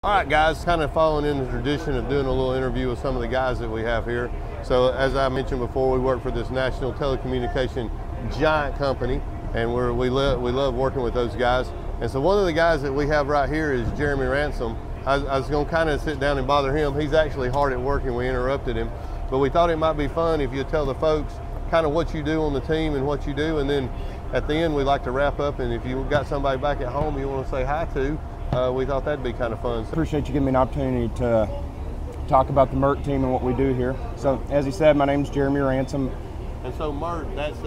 All right, guys, kind of following in the tradition of doing a little interview with some of the guys that we have here. So as I mentioned before, we work for this national telecommunication giant company, and we love working with those guys. And so one of the guys that we have right here is Jeramy Ransom. I was going to kind of sit down and bother him. He's actually hard at work and we interrupted him. But we thought it might be fun if you tell the folks kind of what you do on the team and what you do. And then at the end, we like to wrap up. And if you've got somebody back at home you want to say hi to, we thought that'd be kind of fun. Appreciate you giving me an opportunity to talk about the MERT team and what we do here. So as he said, my name's Jeramy Ransom. And so MERT, that's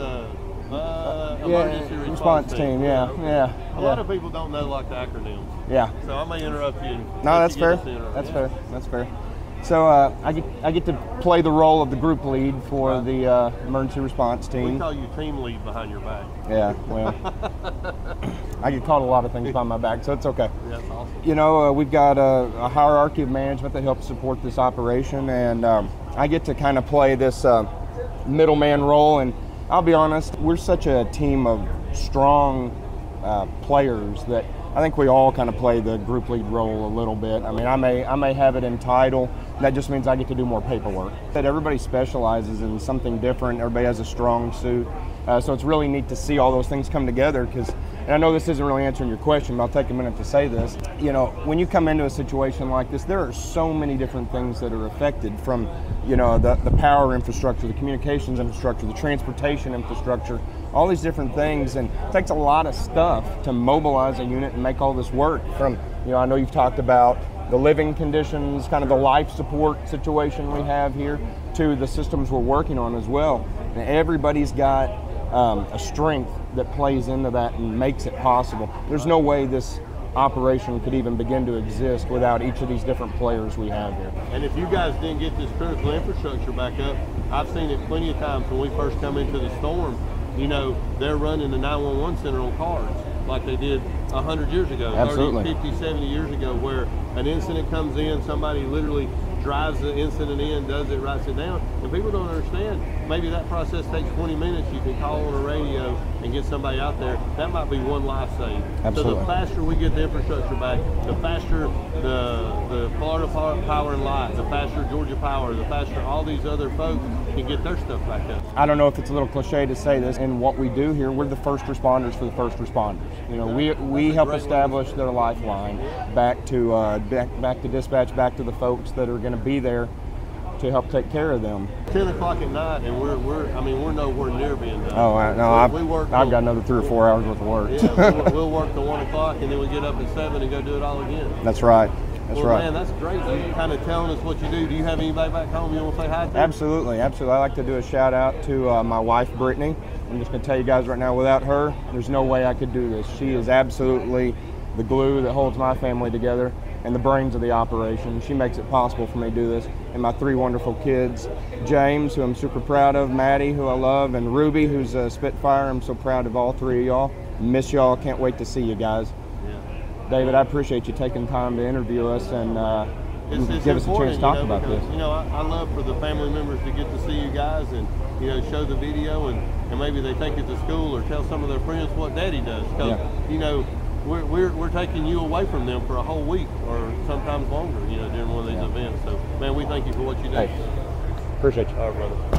emergency response team. Yeah. A lot of people don't know like the acronyms. Yeah. So I may interrupt you. No, that's fair. That's fair. So I get to play the role of the group lead for the emergency response team. We call you team lead behind your back. Yeah, well, I get called a lot of things behind my back, so it's okay. That's awesome. You know, we've got a hierarchy of management that helps support this operation, and I get to kind of play this middleman role. And I'll be honest, we're such a team of strong players that I think we all kind of play the group lead role a little bit. I mean, I may have it in title. That just means I get to do more paperwork. That everybody specializes in something different. Everybody has a strong suit. So it's really neat to see all those things come together because, and I know this isn't really answering your question, but I'll take a minute to say this. You know, when you come into a situation like this, there are so many different things that are affected from, you know, the power infrastructure, the communications infrastructure, the transportation infrastructure, all these different things. And it takes a lot of stuff to mobilize a unit and make all this work. From, you know, I know you've talked about the living conditions, kind of the life support situation we have here, to the systems we're working on as well. And everybody's got a strength that plays into that and makes it possible. There's no way this operation could even begin to exist without each of these different players we have here. And if you guys didn't get this critical infrastructure back up, I've seen it plenty of times when we first come into the storm, you know, they're running the 911 center on cards like they did 100 years ago, Absolutely. 30, 50, 70 years ago, where an incident comes in, somebody literally drives the incident in, does it, writes it down, and people don't understand. Maybe that process takes 20 minutes. You can call on a radio and get somebody out there. That might be one life saved. Absolutely. So the faster we get the infrastructure back, the faster the Florida Power and Light, the faster Georgia Power, the faster all these other folks can get their stuff back up. I don't know if it's a little cliche to say this, in what we do here, we're the first responders for the first responders. You know, we help establish their lifeline back to dispatch, back to the folks that are going to be there to help take care of them. 10 o'clock at night, and we're nowhere near being done. Oh no, I've got another 3 or 4 hours worth of work. Yeah, we'll work till 1 o'clock, and then we get up at 7 and go do it all again. That's right. That's right. Man, that's great. You kind of telling us what you do. Do you have anybody back home you want to say hi to? Absolutely. I like to do a shout out to my wife, Brittany. I'm just going to tell you guys right now, without her, there's no way I could do this. She is absolutely the glue that holds my family together and the brains of the operation. She makes it possible for me to do this. And my 3 wonderful kids, James, who I'm super proud of, Maddie, who I love, and Ruby, who's a Spitfire. I'm so proud of all 3 of y'all. Miss y'all. Can't wait to see you guys. David, I appreciate you taking time to interview us and give us a chance to talk about this. You know, I love for the family members to get to see you guys and, you know, show the video and maybe they take it to school or tell some of their friends what Daddy does. Because, you know, we're taking you away from them for a whole week or sometimes longer, you know, during one of these events. So, man, we thank you for what you do. Hey, appreciate you. All right, brother.